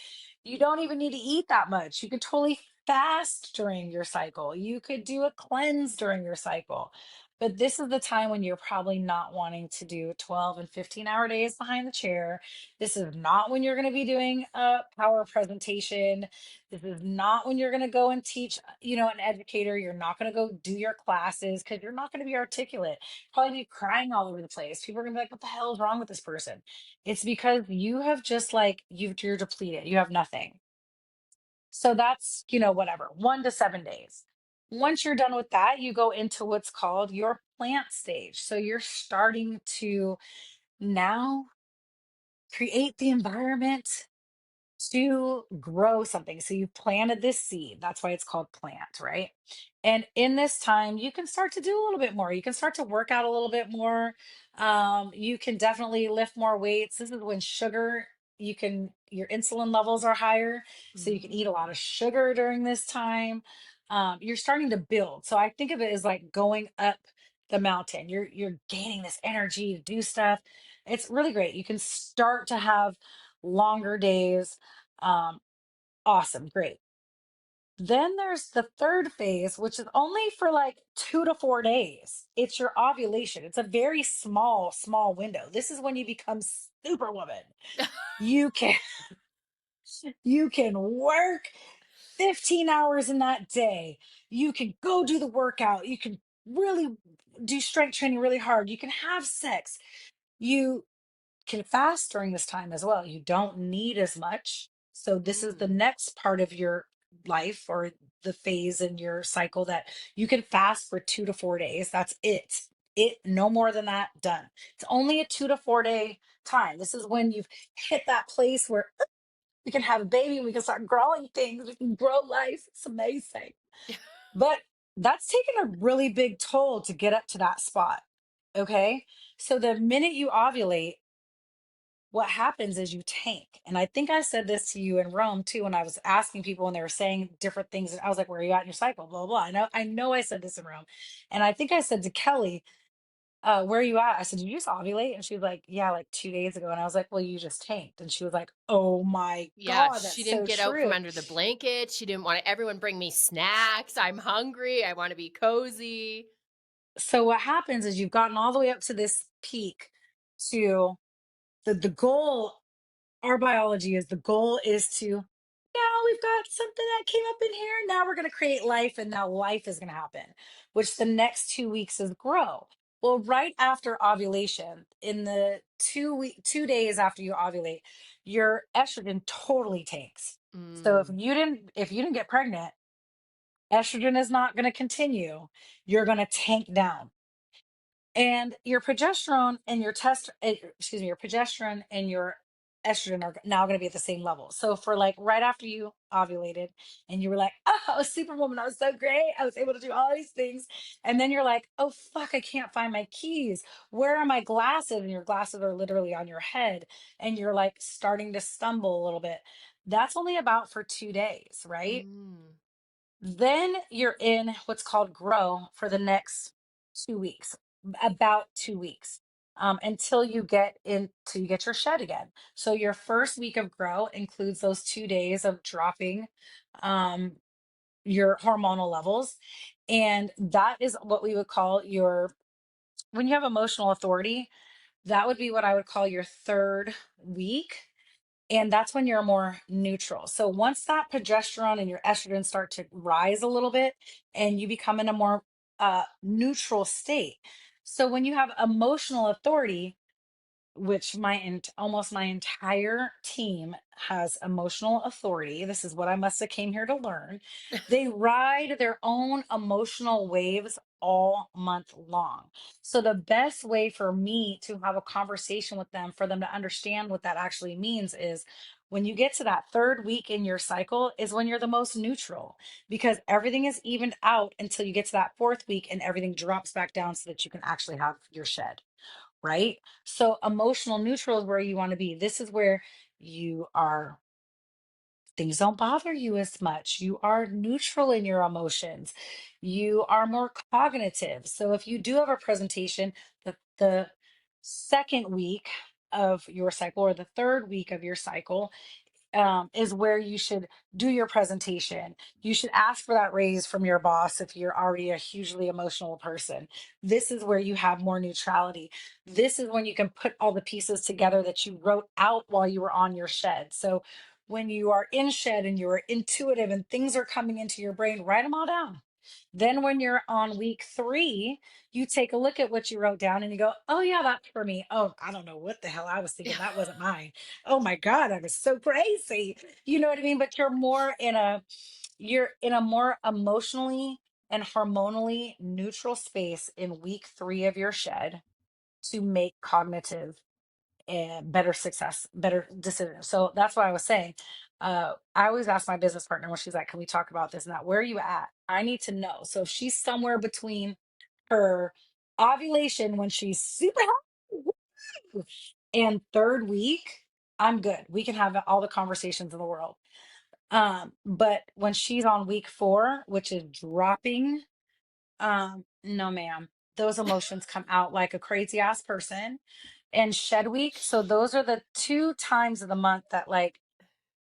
You don't even need to eat that much. You could totally fast during your cycle. You could do a cleanse during your cycle. But this is the time when you're probably not wanting to do 12 and 15-hour days behind the chair. This is not when you're going to be doing a power presentation. This is not when you're going to go and teach, an educator. You're not going to go do your classes because you're not going to be articulate. Probably be crying all over the place. People are going to be like, what the hell is wrong with this person? It's because you have just like, you're depleted. You have nothing. So that's, whatever, 1 to 7 days. Once you're done with that, you go into what's called your plant stage. So you're starting to now create the environment to grow something. So you planted this seed. That's why it's called plant, right? And in this time, you can start to do a little bit more. You can start to work out a little bit more. You can definitely lift more weights. This is when your insulin levels are higher. So you can eat a lot Mm. of sugar during this time. You're starting to build. So I think of it as like going up the mountain. You're gaining this energy to do stuff. It's really great. You can start to have longer days. um, awesome, great. Then there's the third phase, which is only for like 2 to 4 days. It's your ovulation. It's a very small, small window. This is when you become superwoman. You can you can work 15 hours in that day. You can go do the workout. You can really do strength training really hard. You can have sex. You can fast during this time as well. You don't need as much. So this is the Mm. next part of your life or the phase in your cycle that you can fast for 2 to 4 days. That's it. No more than that, done. It's only a 2 to 4 day time. This is when you've hit that place where we can have a baby, we can start growing things, we can grow life. It's amazing. But that's taken a really big toll to get up to that spot. Okay. So the minute you ovulate, what happens is you tank. And I think I said this to you in Rome too, when I was asking people and they were saying different things. I was like, where are you at in your cycle? Blah, blah, blah. I know I said this in Rome. And I think I said to Kelly, where are you at? I said, did you just ovulate? And she was like, yeah, like 2 days ago. And I was like, well, you just tanked. And she was like, oh my Yeah, God, she that's didn't so get out from true. under the blanket. She didn't want everyone bring me snacks. I'm hungry. I want to be cozy. So what happens is you've gotten all the way up to this peak to the goal. Our biology is the goal is to, now we've got something that came up in here. Now we're going to create life, and now life is going to happen, which the next 2 weeks is grow. Well, right after ovulation, in the 2 days after you ovulate, your estrogen totally tanks. So if Mm. you didn't get pregnant, estrogen is not going to continue. You're going to tank down, and your progesterone and your progesterone and your estrogen are now going to be at the same level. So for like right after you ovulated and you were like, oh, I was superwoman, I was so great, I was able to do all these things, and then you're like, oh fuck, I can't find my keys, where are my glasses? And your glasses are literally on your head, and you're like starting to stumble a little bit. That's only about for 2 days, right? Mm. Then you're in what's called grow for the next 2 weeks, about 2 weeks. until you get your shed again. So your first week of grow includes those 2 days of dropping um, your hormonal levels. And that is what we would call your, when you have emotional authority, that would be what I would call your third week. And that's when you're more neutral. So once that progesterone and your estrogen start to rise a little bit and you become in a more neutral state. So when you have emotional authority, which almost my entire team has emotional authority. This is what I must have came here to learn. They ride their own emotional waves all month long. So the best way for me to have a conversation with them, for them to understand what that actually means, is when you get to that third week in your cycle is when you're the most neutral, because everything is evened out until you get to that fourth week and everything drops back down so that you can actually have your shed, right? So emotional neutral is where you want to be. This is where you are, things don't bother you as much. You are neutral in your emotions. You are more cognitive. So if you do have a presentation, the second week of your cycle or the third week of your cycle is where you should do your presentation. You should ask for that raise from your boss if you're already a hugely emotional person. This is where you have more neutrality. This is when you can put all the pieces together that you wrote out while you were on your shed. So when you are in shed and you're intuitive and things are coming into your brain, write them all down. Then when you're on week 3, you take a look at what you wrote down and you go, oh yeah, that's for me. Oh, I don't know what the hell I was thinking. That wasn't mine. Oh my God, I was so crazy. You know what I mean? But you're in a more emotionally and hormonally neutral space in week 3 of your shed to make cognitive and better success, better decisions. So that's why I was saying, I always ask my business partner when she's like, can we talk about this and that? Where are you at? I need to know. So if she's somewhere between her ovulation when she's super happy and third week, I'm good. We can have all the conversations in the world. But when she's on week 4, which is dropping, no, ma'am. Those emotions come out like a crazy ass person. And shed week. So those are the 2 times of the month that, like,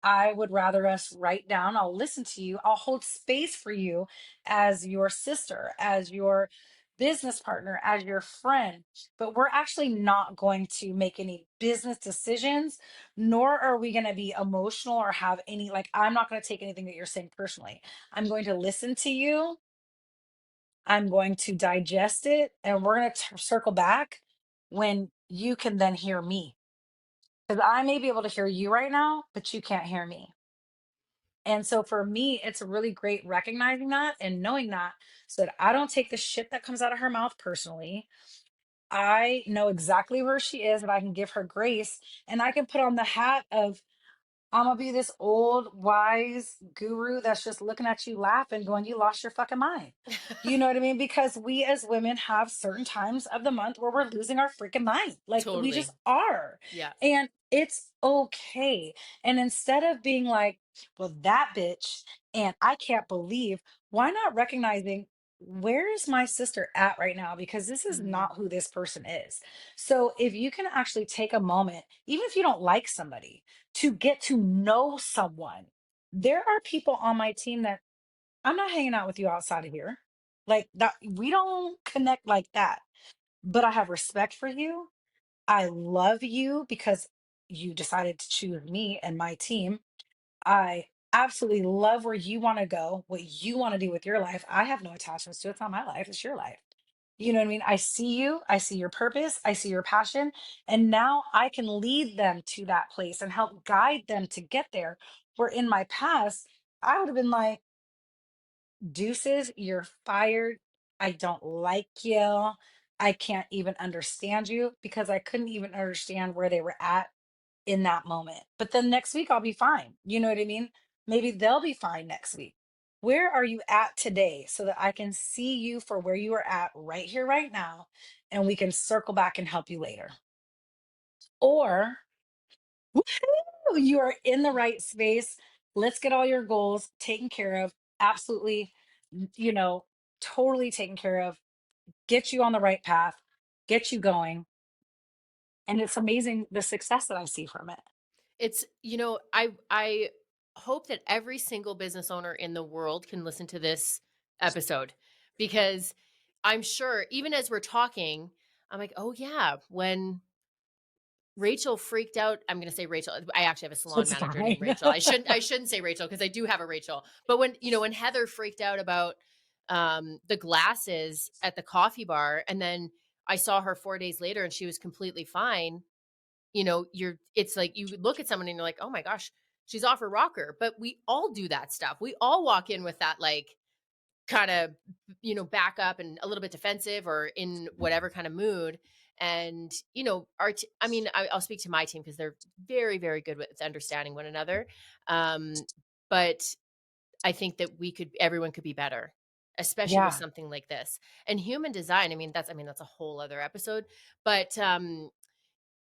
I would rather us write down. I'll listen to you. I'll hold space for you as your sister, as your business partner, as your friend. But we're actually not going to make any business decisions, nor are we going to be emotional or have any, like, I'm not going to take anything that you're saying personally. I'm going to listen to you. I'm going to digest it, and we're going to circle back when you can then hear me. Because I may be able to hear you right now, but you can't hear me. And so for me, it's really great recognizing that and knowing that, so that I don't take the shit that comes out of her mouth personally. I know exactly where she is and I can give her grace, and I can put on the hat of, I'm gonna be this old wise guru that's just looking at you laughing, going, you lost your fucking mind. You know what I mean? Because we as women have certain times of the month where we're losing our freaking mind. Like we just Totally. are. Yeah. And it's okay. And instead of being like, well, that bitch, and I can't believe, why not recognizing, where is my sister at right now? Because this is Mhm. not who this person is. So if you can actually take a moment, even if you don't like somebody, to get to know someone. There are people on my team that, I'm not hanging out with you outside of here. Like that, we don't connect like that. But I have respect for you. I love you because you decided to choose me and my team. I absolutely love where you want to go, what you want to do with your life. I have no attachments to it. It's not my life, it's your life. You know what I mean? I see you, I see your purpose, I see your passion, and now I can lead them to that place and help guide them to get there. Where in my past, I would have been like, deuces, you're fired. I don't like you. I can't even understand you, because I couldn't even understand where they were at in that moment. But then next week I'll be fine. You know what I mean? Maybe they'll be fine next week. Where are you at today so that I can see you for where you are at right here, right now, and we can circle back and help you later? Or woohoo, you are in the right space. Let's get all your goals taken care of. Absolutely, you know, totally taken care of. Get you on the right path, get you going. And it's amazing the success that I see from it. It's I hope that every single business owner in the world can listen to this episode, because I'm sure even as we're talking, I'm like, "Oh yeah, when Rachel freaked out." I'm gonna say Rachel. I actually have a salon It's manager fine. named Rachel. I shouldn't say Rachel because I do have a Rachel. But when Heather freaked out about the glasses at the coffee bar, and then I saw her 4 days later and she was completely fine. It's like you look at someone and you're like, "Oh my gosh, she's off her rocker." But we all do that stuff. We all walk in with that, like, kind of, back up and a little bit defensive or in whatever kind of mood. And, I mean, I'll speak to my team because they're very, very good with understanding one another. Um, but I think that everyone could be better, especially with Yeah. something like this. And human design, I mean, that's a whole other episode, but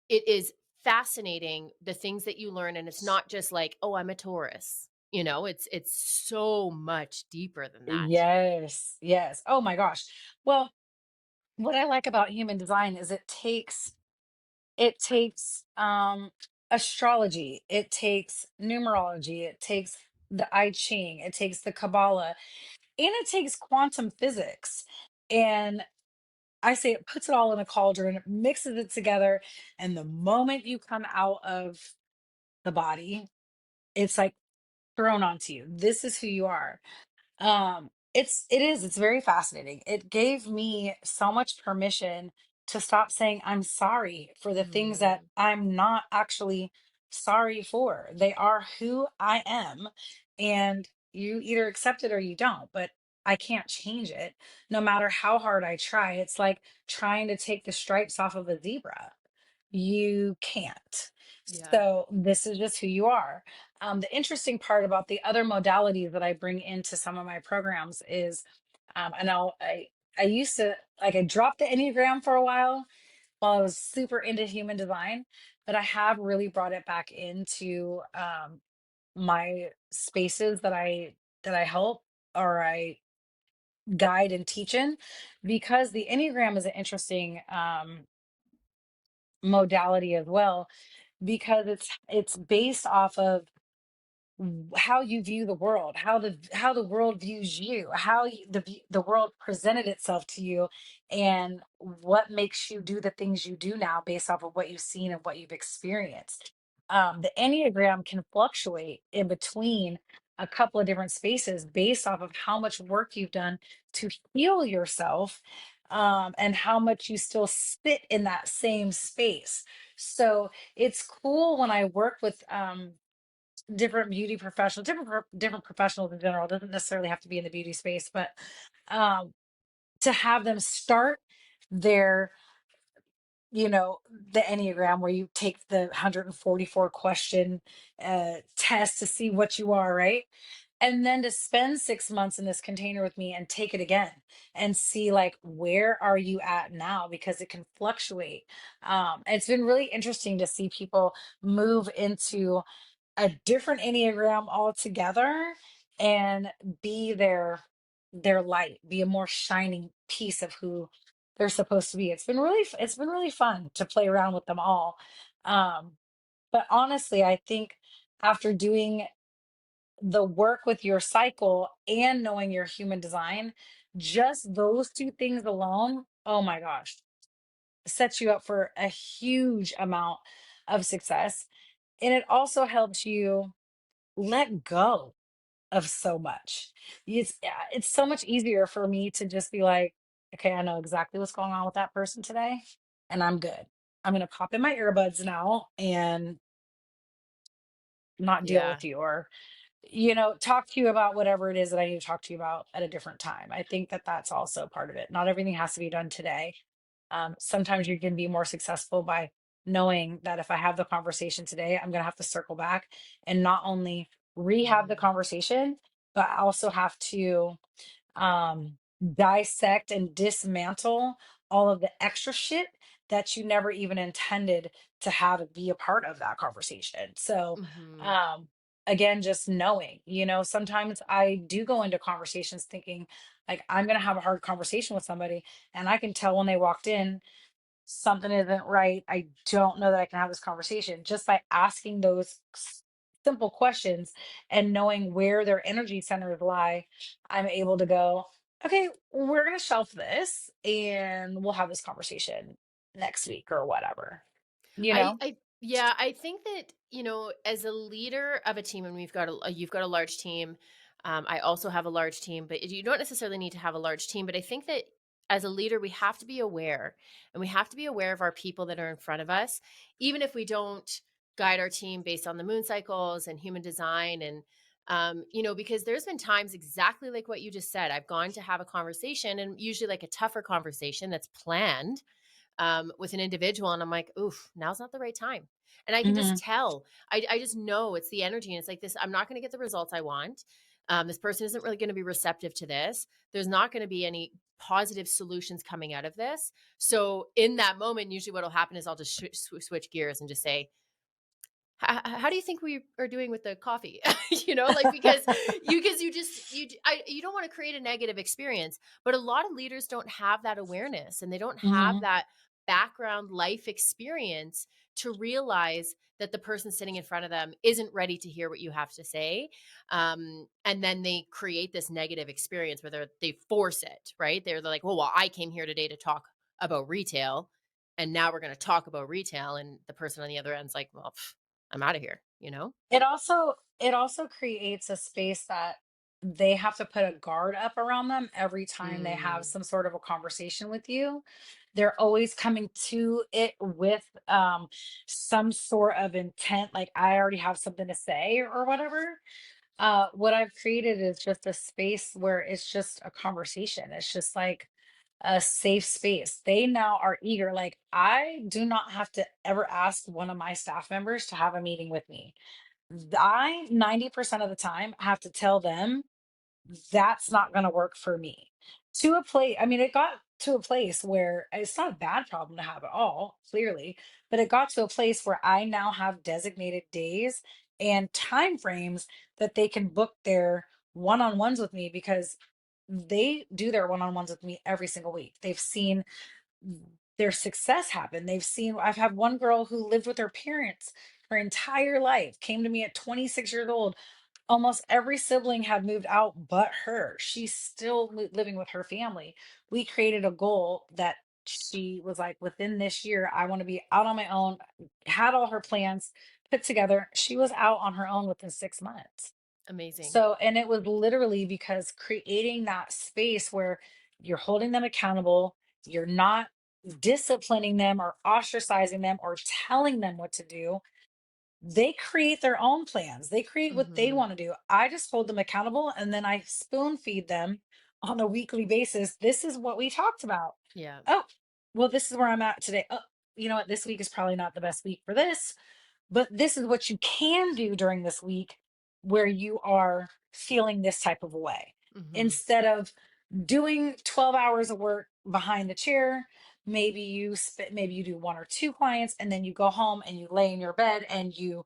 it is fascinating the things that you learn, and it's not just like, "Oh, I'm a Taurus." It's so much deeper than that. Yes. Yes. Oh my gosh. Well, what I like about human design is it takes astrology, it takes numerology, it takes the I Ching, it takes the Kabbalah, and it takes quantum physics. And I say it puts it all in a cauldron, mixes it together, and the moment you come out of the body, it's like thrown onto you. This is who you are. It's very fascinating. It gave me so much permission to stop saying I'm sorry for the things that Mm, I'm not actually sorry for. They are who I am, and you either accept it or you don't, but I can't change it no matter how hard I try. It's like trying to take the stripes off of a zebra. You can't. yeah. So this is just who you are. The interesting part about the other modalities that I bring into some of my programs is, and I used to like I dropped the Enneagram for a while I was super into human design, but I have really brought it back into my spaces that I help or I guide and teach in, because the Enneagram is an interesting modality as well, because it's based off of how you view the world, how the world views you, the world presented itself to you, and what makes you do the things you do now based off of what you've seen and what you've experienced. The Enneagram can fluctuate in between a couple of different spaces based off of how much work you've done to heal yourself, and how much you still sit in that same space. So it's cool when I work with different beauty professionals, different professionals in general. It doesn't necessarily have to be in the beauty space, but um, to have them start their, the Enneagram, where you take the 144 question test to see what you are, right? And then to spend 6 months in this container with me and take it again and see like where are you at now, because it can fluctuate. It's been really interesting to see people move into a different Enneagram altogether and be their light, be a more shining piece of who they're supposed to be. It's been really fun to play around with them all. Um, but honestly, I think after doing the work with your cycle and knowing your human design, just those two things alone, oh my gosh, sets you up for a huge amount of success. And it also helps you let go of so much. It's so much easier for me to just be like, okay, I know exactly what's going on with that person today, and I'm good. I'm gonna pop in my earbuds now and not deal Yeah. with you, or talk to you about whatever it is that I need to talk to you about at a different time. I think that that's also part of it. Not everything has to be done today. Sometimes you can be more successful by knowing that if I have the conversation today, I'm going to have to circle back and not only rehab the Mm, conversation, but I also have to dissect and dismantle all of the extra shit that you never even intended to have be a part of that conversation. So, mhm. um, again, just knowing, sometimes I do go into conversations thinking like I'm going to have a hard conversation with somebody, and I can tell when they walked in something isn't right. I don't know that I can have this conversation. Just by asking those simple questions and knowing where their energy centers lie, I'm able to go, okay, we're going to shelf this and we'll have this conversation next week or whatever, you know? Yeah, I think that, as a leader of a team, and you've got a large team. I also have a large team, but you don't necessarily need to have a large team. But I think that as a leader, we have to be aware, and we have to be aware of our people that are in front of us, even if we don't guide our team based on the moon cycles and human design. And, because there's been times exactly like what you just said. I've gone to have a conversation, and usually like a tougher conversation that's planned with an individual, and I'm like, oof, now's not the right time. And I can just Hmm. tell. I just know it's the energy. And it's like this, I'm not going to get the results I want. This person isn't really going to be receptive to this. There's not going to be any positive solutions coming out of this. So in that moment, usually what will happen is I'll just switch gears and just say, how do you think we are doing with the coffee? Like, because you don't want to create a negative experience, but a lot of leaders don't have that awareness, and they don't have Hmm. that background life experience to realize that the person sitting in front of them isn't ready to hear what you have to say. And then they create this negative experience where they force it, right? They're like, well, I came here today to talk about retail, and now we're going to talk about retail. And the person on the other end's like, well, I'm out of here, you know? It also creates a space that they have to put a guard up around them every time they have Mm, some sort of a conversation with you. They're always coming to it with some sort of intent, like I already have something to say or whatever. What I've created is just a space where it's just a conversation. It's just like a safe space. They now are eager. Like, I do not have to ever ask one of my staff members to have a meeting with me. I 90% of the time have to tell them that's not going to work for me. To a place, I mean, it got to a place where it's not a bad problem to have at all, clearly, but it got to a place where I now have designated days and time frames that they can book their one-on-ones with me, because they do their one-on-ones with me every single week. They've seen their success happen. They've seen, I've had one girl who lived with her parents her entire life, came to me at 26 years old. Almost every sibling had moved out but her. She's still living with her family. We created a goal that she was like, within this year, I want to be out on my own. Had all her plans put together. She was out on her own within 6 months. amazing. So, and it was literally because creating that space where you're holding them accountable, you're not disciplining them or ostracizing them or telling them what to do. They create their own plans. They create what they Mhm. want to do. I just hold them accountable and then I spoon feed them on a weekly basis. This is what we talked about. Yeah. Oh, well, this is where I'm at today. Oh, you know what? This week is probably not the best week for this, but this is what you can do during this week where you are feeling this type of a way. Mhm. Instead of doing 12 hours of work behind the chair, maybe you do one or two clients and then you go home and you lay in your bed and you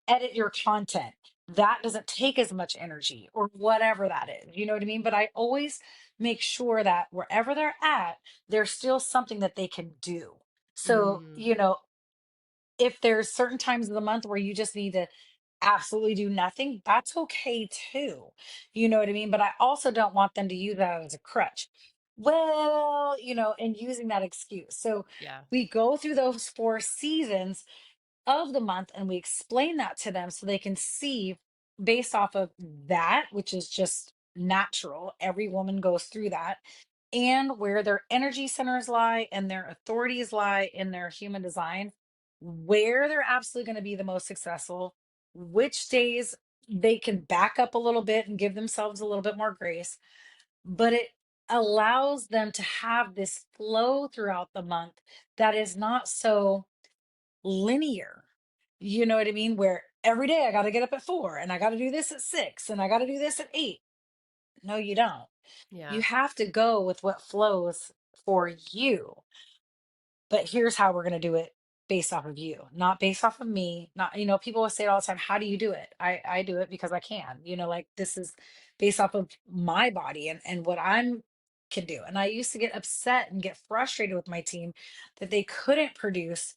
edit your content. That doesn't take as much energy or whatever that is. You know what I mean? But I always make sure that wherever they're at, there's still something that they can do. So, Mm. if there's certain times of the month where you just need to absolutely do nothing, that's okay too. You know what I mean? But I also don't want them to use that as a crutch. Well, and using that excuse. So Yeah. we go through those 4 seasons of the month and we explain that to them so they can see, based off of that, which is just natural. Every woman goes through that, and where their energy centers lie and their authorities lie in their human design, where they're absolutely going to be the most successful, which days they can back up a little bit and give themselves a little bit more grace, but it allows them to have this flow throughout the month that is not so linear. You know what I mean? Where every day I got to get up at 4 and I got to do this at 6 and I got to do this at 8. No, you don't. You Yeah. have to go with what flows for you. But here's how we're going to do it, based off of you, not based off of me. Not, people will say it all the time. How do you do it? I do it because I can, like this is based off of my body and what I'm can do. And I used to get upset and get frustrated with my team that they couldn't produce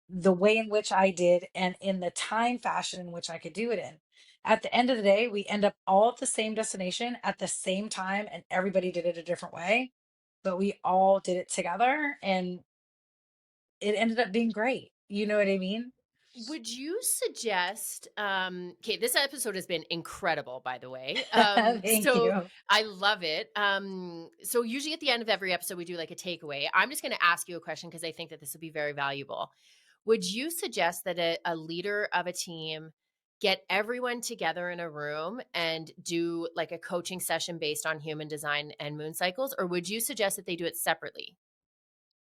the way in which I did and in the time fashion in which I could do it in. At the end of the day, we end up all at the same destination at the same time, and everybody did it a different way, but we all did it together and it ended up being great. You know what I mean? Would you suggest, okay, this episode has been incredible, by the way. Thank So you. I love it. So usually at the end of every episode, we do like a takeaway. I'm just going to ask you a question because I think that this would be very valuable. Would you suggest that a leader of a team get everyone together in a room and do like a coaching session based on human design and moon cycles? Or would you suggest that they do it separately?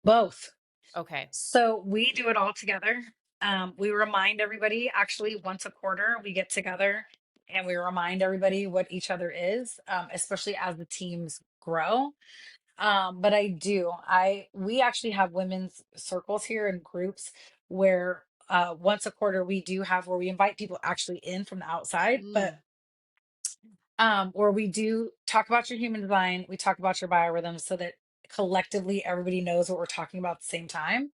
Both. Okay. So we do it all together. We remind everybody actually once a quarter we get together and we remind everybody what each other is, especially as the teams grow. But I do. We actually have women's circles here in groups where once a quarter we do have where we invite people actually in from the outside, but Mm, where we do talk about your human design, we talk about your biorhythms so that collectively everybody knows what we're talking about at the same time.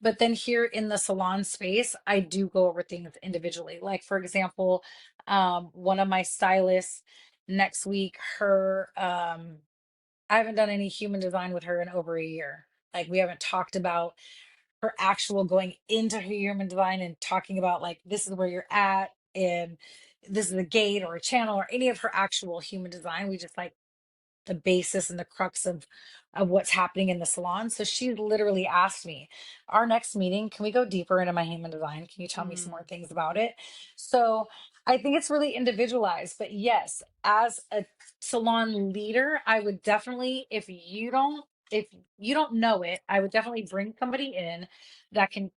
But then here in the salon space, I do go over things individually. Like for example, one of my stylists next week, her I haven't done any human design with her in over a year. Like we haven't talked about her actual going into her human design and talking about like this is where you're at and this is a gate or a channel or any of her actual human design. We just like the basis and the crux of what's happening in the salon. So she literally asked me, our next meeting, can we go deeper into my human design? Can you tell me some more mm, things about it? So I think it's really individualized, but yes, as a salon leader, I would definitely, if you don't know it, I would definitely bring somebody in that can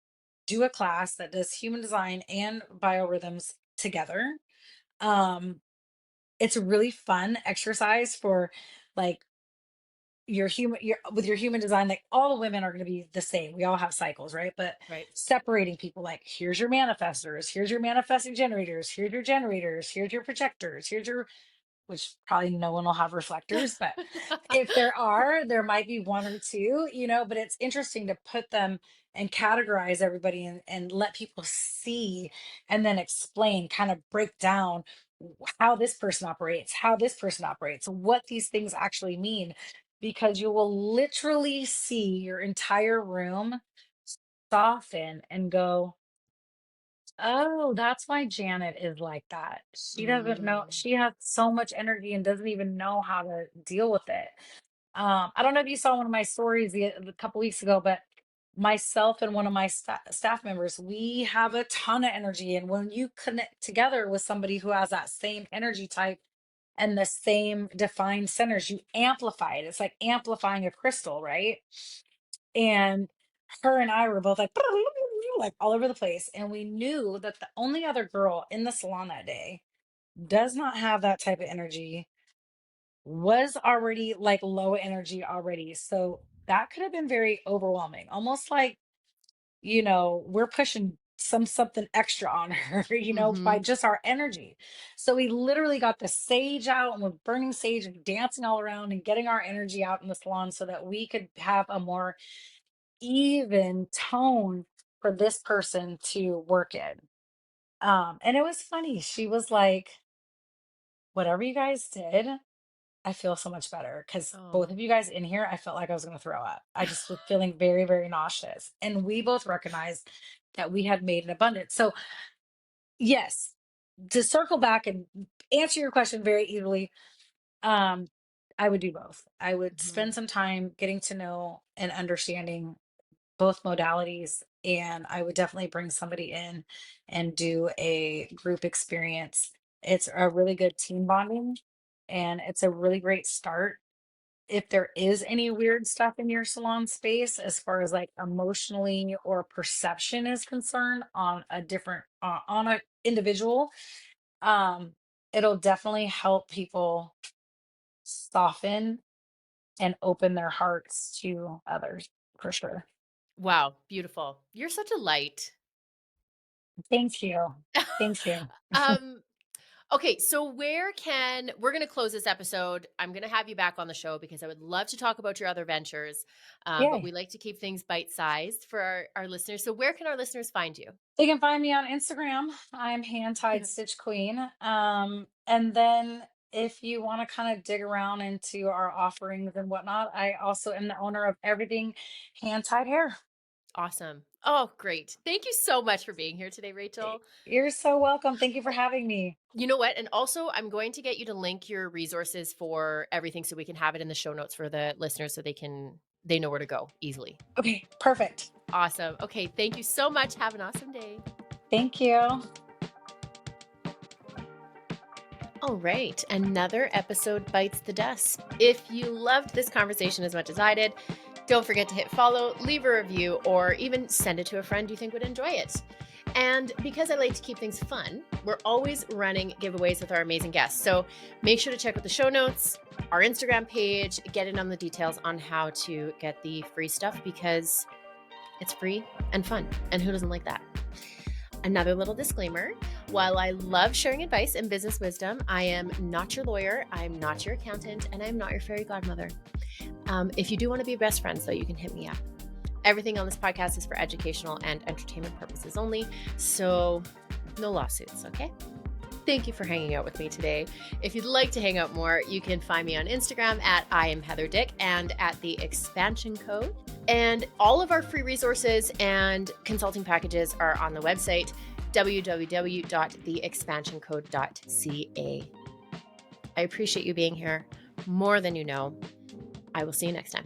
do a class that does human design and biorhythms together. Um, it's a really fun exercise for like your with your human design, like all the women are going to be the same. We all have cycles, right? But right. separating people, like here's your manifestors, here's your manifesting generators, here's your projectors, here's your, which probably no one will have reflectors, but if there are, there might be one or two, but it's interesting to put them and categorize everybody and let people see and then explain, kind of break down how this person operates, what these things actually mean, because you will literally see your entire room soften and go, oh, that's why Janet is like that. She doesn't know. Mm, She has so much energy and doesn't even know how to deal with it. I don't know if you saw one of my stories a couple weeks ago, but myself and one of my staff members, we have a ton of energy. And when you connect together with somebody who has that same energy type and the same defined centers, you amplify it. It's like amplifying a crystal, right? And her and I were both like, like all over the place. And we knew that the only other girl in the salon that day does not have that type of energy, was already like low energy already. So that could have been very overwhelming, almost like, we're pushing something extra on her, by mhm. just our energy. So we literally got the sage out and we're burning sage and dancing all around and getting our energy out in the salon so that we could have a more even tone for this person to work in. And it was funny. She was like, whatever you guys did, I feel so much better because both Oh. of you guys in here, I felt like I was going to throw up. I just was feeling very, very nauseous. And we both recognized that we had made an abundance. So, yes, to circle back and answer your question very easily, um, I would do both. I would Mhm. spend some time getting to know and understanding both modalities, and I would definitely bring somebody in and do a group experience. It's a really good team bonding and it's a really great start if there is any weird stuff in your salon space as far as like emotionally or perception is concerned on a different on a individual. um it'll definitely help people soften and open their hearts to others for sure. Wow, beautiful. You're such a light. Thank you. Thank you. Um, Okay, so we're going to close this episode. I'm going to have you back on the show because I would love to talk about your other ventures. But Yay. we like to keep things bite-sized for our listeners. So where can our listeners find you? They can find me on Instagram. I'm hand tied stitch queen. And then if you want to kind of dig around into our offerings and whatnot, I also am the owner of everything hand tied hair. Awesome. Oh, great. Thank you so much for being here today, Rachel. You're so welcome. Thank you for having me. You know what? And also, I'm going to get you to link your resources for everything so we can have it in the show notes for the listeners so they know where to go easily. Okay, perfect. Awesome. Okay, thank you so much. Have an awesome day. Thank you. All right, another episode bites the dust. If you loved this conversation as much as I did, don't forget to hit follow, leave a review, or even send it to a friend you think would enjoy it. And because I like to keep things fun, we're always running giveaways with our amazing guests. So make sure to check out the show notes, our Instagram page, get in on the details on how to get the free stuff because it's free and fun. And who doesn't like that? Another little disclaimer. While I love sharing advice and business wisdom, I am not your lawyer, I'm not your accountant, and I'm not your fairy godmother. If you do want to be best friends, though, you can hit me up. Everything on this podcast is for educational and entertainment purposes only, so no lawsuits, okay? Thank you for hanging out with me today. If you'd like to hang out more, you can find me on Instagram at I am Heather Dick and at the Expansion Code. And all of our free resources and consulting packages are on the website www.theexpansioncode.ca. I appreciate you being here more than you know. I will see you next time.